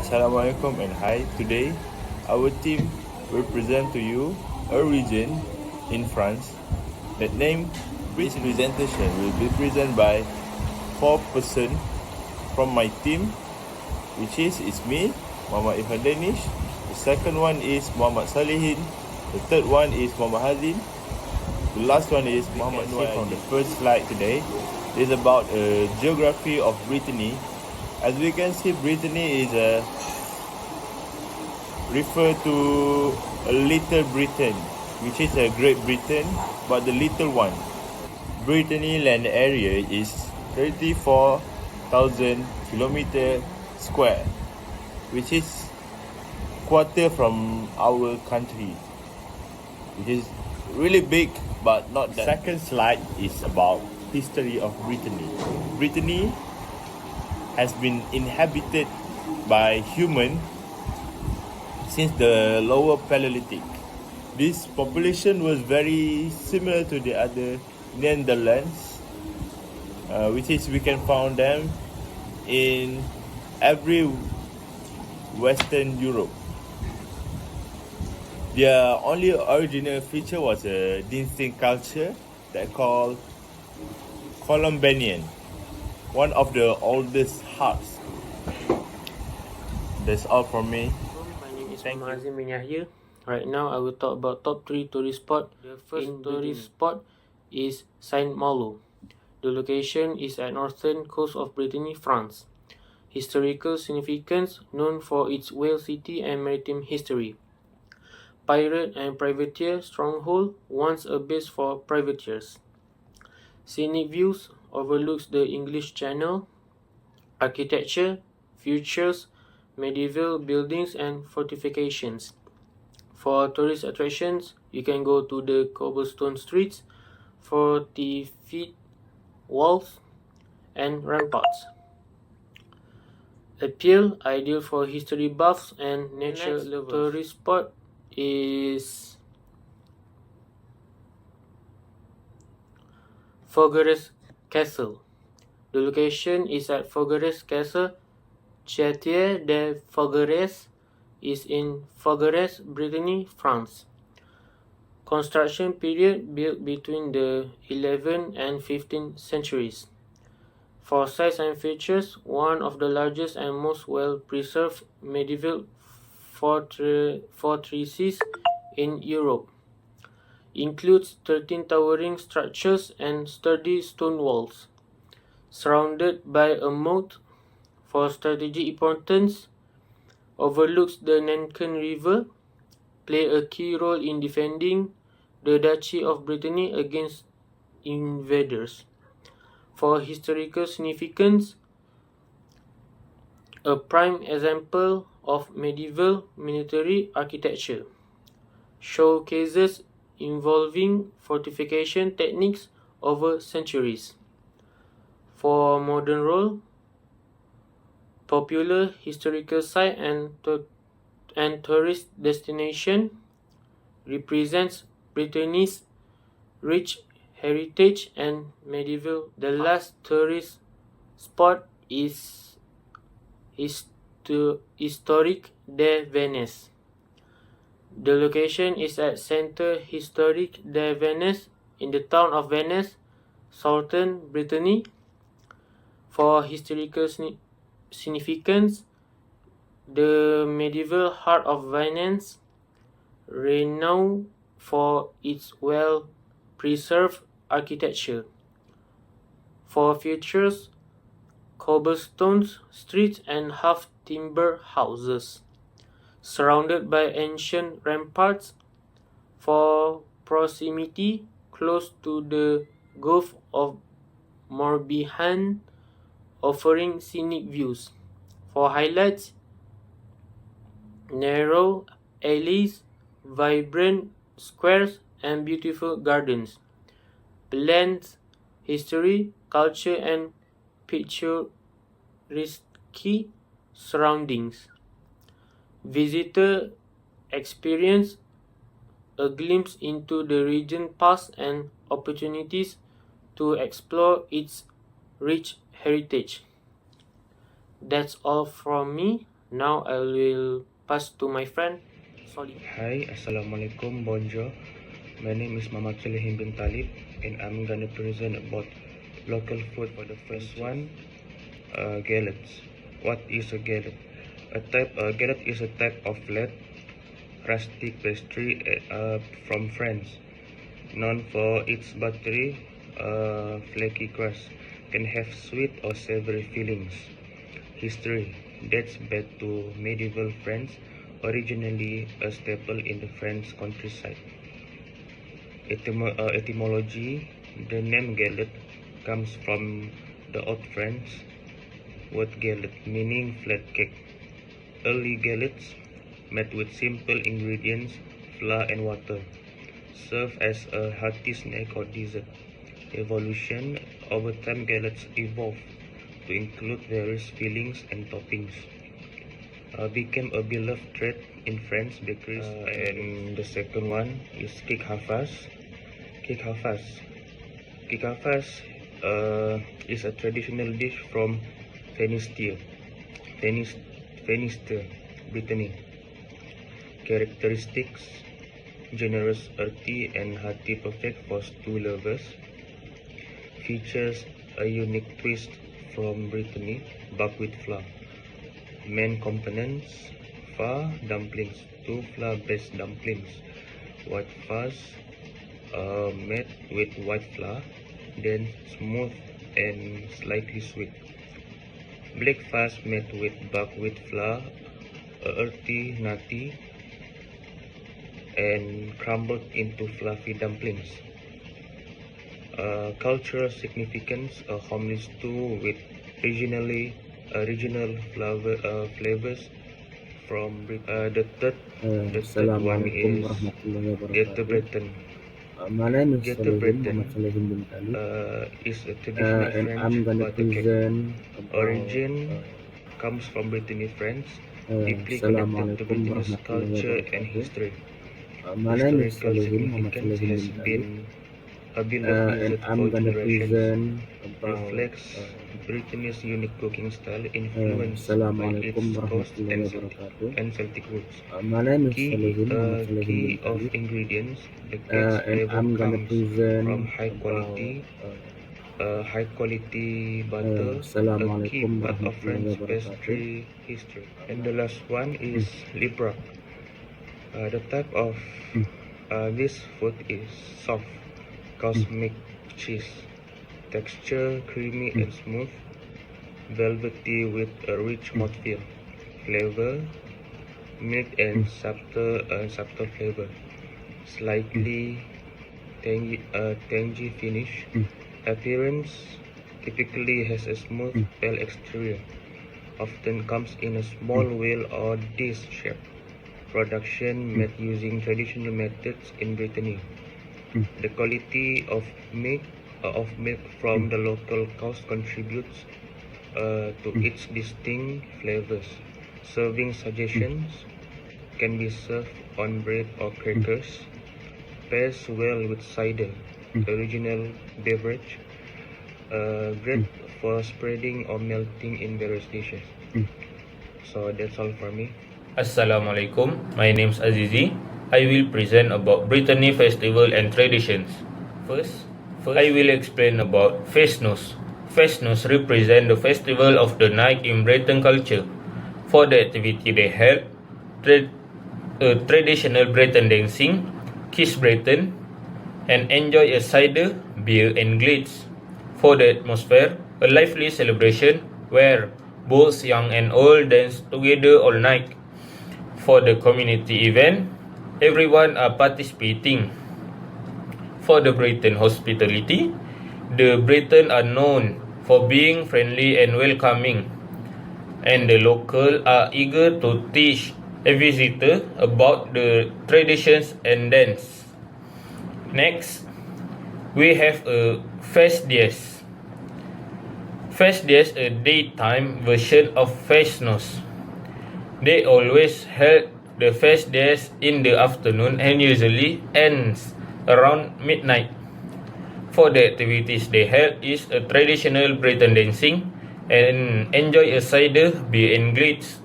Assalamualaikum and hi. Today, our team will present to you a region in France that name this presentation will be presented by 4 persons from my team, which is me, Muhammad Irfan Danish. The second one is Muhammad Salihin. The third one is Muhammad Hazin. The last one is Muhammad Noor. From the first slide today is about geography of Brittany. As we can see, Brittany is refer to a little Britain, which is a Great Britain, but the little one. Brittany land area is 34,000 kilometer square, which is quarter from our country, which is really big, but not that. Second slide is about history of Brittany. Brittany has been inhabited by human since the lower Paleolithic. This population was very similar to the other Netherlands, which is we can find them in every Western Europe. Their only original feature was a distinct culture that called Columbanian, one of the oldest huts. That's all from me. My name is Muhammad Hazin bin Yahya. Right now I will talk about top 3 tourist spot. The first tourist spot is Saint-Malo. The location is at northern coast of Brittany, France. Historical significance, known for its whale city and maritime history. Pirate and privateer stronghold, once a base for privateers. Scenic views, overlooks the English Channel. Architecture, features medieval buildings and fortifications. For tourist attractions, you can go to the cobblestone streets, 40 feet walls, and ramparts. Appeal, ideal for history buffs and nature lovers. Tourist spot is Forgerès Castle. The location is at Forgerès Castle. Château de Forgerès is in Forgerès, Brittany, France. Construction period built between the 11th and 15th centuries. For size and features, one of the largest and most well-preserved medieval fortresses in Europe. Includes 13 towering structures and sturdy stone walls. Surrounded by a moat. For strategic importance, overlooks the Nanken River, play a key role in defending the Duchy of Brittany against invaders. For historical significance, a prime example of medieval military architecture. Showcases involving fortification techniques over centuries. For modern role, popular historical site and tourist destination, represents Brittany's rich heritage and medieval. The last tourist spot is Historique de Venice. The location is at Centre Historique de Venice in the town of Venice, southern Brittany. For historical significance, the medieval heart of Venice, renowned for its well-preserved architecture. For features, cobblestone streets and half-timber houses, surrounded by ancient ramparts. For proximity, close to the Gulf of Morbihan, offering scenic views. For highlights, narrow alleys, vibrant squares, and beautiful gardens. Blends history, culture, and picturesque surroundings. Visitor experience a glimpse into the region's past and opportunities to explore its rich heritage. That's all from me. Now I will pass to my friend, Solid. Hi, Assalamualaikum, bonjour. My name is Muhammad Salihin bin Talib, and I'm gonna present about local food for the first one, galettes. What is a galette? Galette is a type of flat, rustic pastry from France, known for its buttery, flaky crust. Can have sweet or savory fillings. History dates back to medieval France, originally a staple in the French countryside. Etymology: the name galette comes from the Old French word galette, meaning flat cake. Early galettes, made with simple ingredients, flour and water, serve as a hearty snack or dessert. Evolution: over time galettes evolved to include various fillings and toppings. Became a beloved treat in French bakeries. And the second one is cake havas. Cake havas. Cake havas is a traditional dish from Finistère, Brittany. Characteristics: generous, earthy, and hearty, perfect for stew lovers. Features a unique twist from Brittany, buckwheat flour. Main components: pho dumplings, 2 flour-based dumplings, white fuzz, made with white flour, then smooth and slightly sweet. Black fuzz made with buckwheat flour, earthy, nutty, and crumbled into fluffy dumplings. Cultural significance: a homely stew with regional flavors from the third one Assalamualaikum is warahmatullahi Ghetto wabarakatuh. Breton. My name is Ghetto Salihin, Breton Muhammad Salihin bin Talib, is a traditional and French I'm gonna butter cake. present about Origin comes from Brittany, France, deeply connected to Assalamualaikum Brittany's warahmatullahi culture and wabarakatuh. history. My name is Historical Salihin, Muhammad significance Salihin has bin Talib, been a beloved and dessert I'm for gonna generations. present about Reflects Brittany's unique cooking style, influenced by its Assalamualaikum coast warahmatullahi wabarakatuh. and Celtic roots. My name is Salihin, Muhammad Salihin bin Key of Talib, ingredients: the cake's and flavor I'm gonna comes present from about high quality butter, a key Assalamualaikum part of warahmatullahi French wabarakatuh. pastry history. And the last one is libra. The type of this food is soft, cosmic cheese, texture creamy and smooth, velvety with a rich mouthfeel, flavor milk and subtle flavor, slightly tangy finish. Appearance: typically has a smooth pale exterior, often comes in a small wheel or disc shape. Production made using traditional methods in Brittany. The quality of milk from the local cows contributes to its distinct flavors. Serving suggestions: can be served on bread or crackers. Pairs well with cider, original beverage. Great for spreading or melting in various dishes. So that's all for me. Assalamualaikum, my name is Azizi. I will present about Brittany festival and traditions. First, I will explain about Festnos. Festnos represent the festival of the night in Breton culture. For the activity they held, traditional Breton dancing, kiss Breton, and enjoy a cider, beer and glitz. For the atmosphere, a lively celebration where both young and old dance together all night. For the community event, everyone are participating. For the Breton hospitality, the Breton are known for being friendly and welcoming, and the local are eager to teach a visitor about the traditions and dance. Next, we have a Fest Dies. Fest Dies a daytime version of Festnos. They always held the Fest Dies in the afternoon and usually ends around midnight. For the activities they held is a traditional Breton dancing and enjoy a cider, beer and glitz.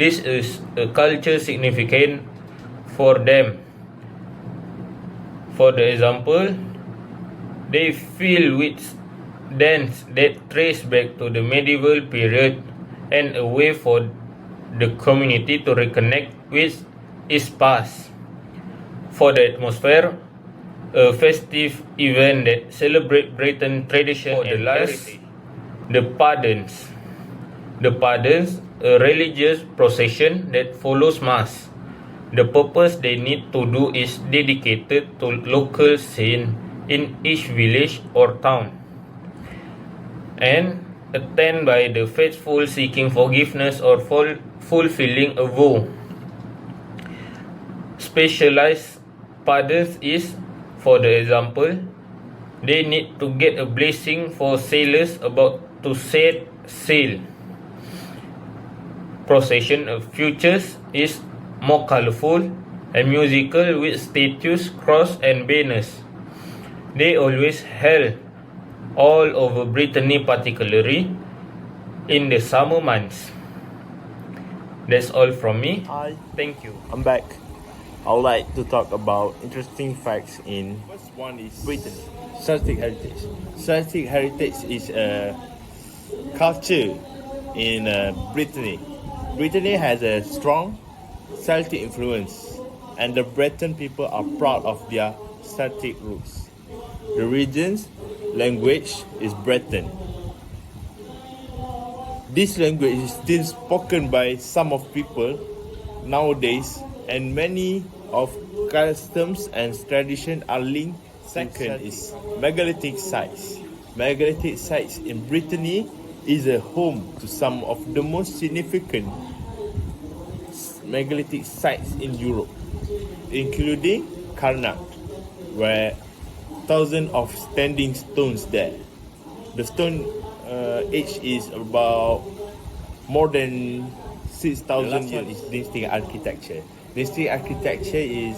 This is a culture significant for them. For the example, they fill with dance that trace back to the medieval period and a way for the community to reconnect with its past. For the atmosphere, a festive event that celebrates Britain tradition and heritage. The Pardons. The Pardons, a religious procession that follows mass. The purpose they need to do is dedicated to local saint in each village or town, and attended by the faithful seeking forgiveness or fulfilling a vow. Specialized pardons is, for the example, they need to get a blessing for sailors about to set sail. Procession of futures is more colorful and musical with statues, cross and banners. They always held all over Brittany, particularly in the summer months. That's all from me. Hi, Thank you. I'm back. I would like to talk about interesting facts in. First one is Britain. Celtic heritage. Celtic heritage is a culture in Brittany. Brittany has a strong Celtic influence, and the Breton people are proud of their Celtic roots. The region's language is Breton. This language is still spoken by some of people nowadays, and many of customs and tradition are linked. Second is megalithic sites. Megalithic sites in Brittany is a home to some of the most significant megalithic sites in Europe, including Karnak, where thousands of standing stones there. The stone age is about more than 6,000 years. Is dynastic architecture. Dynastic architecture is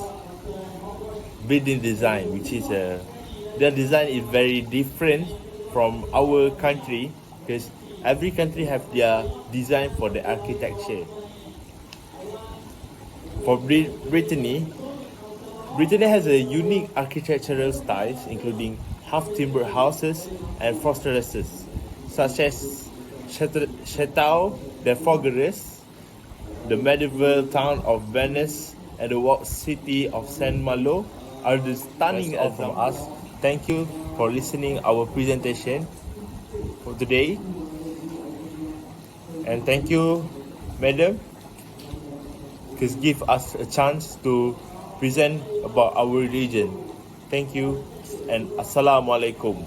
building design, which is their design is very different from our country, because every country have their design for the architecture. For Brittany has a unique architectural styles, including half-timbered houses and fortresses, such as Chateau de Forgerus, the medieval town of Venice, and the walled city of Saint Malo are the stunning examples from us. Thank you for listening our presentation for today, and thank you, Madam, because give us a chance to present about our religion. Thank you, and Assalamualaikum.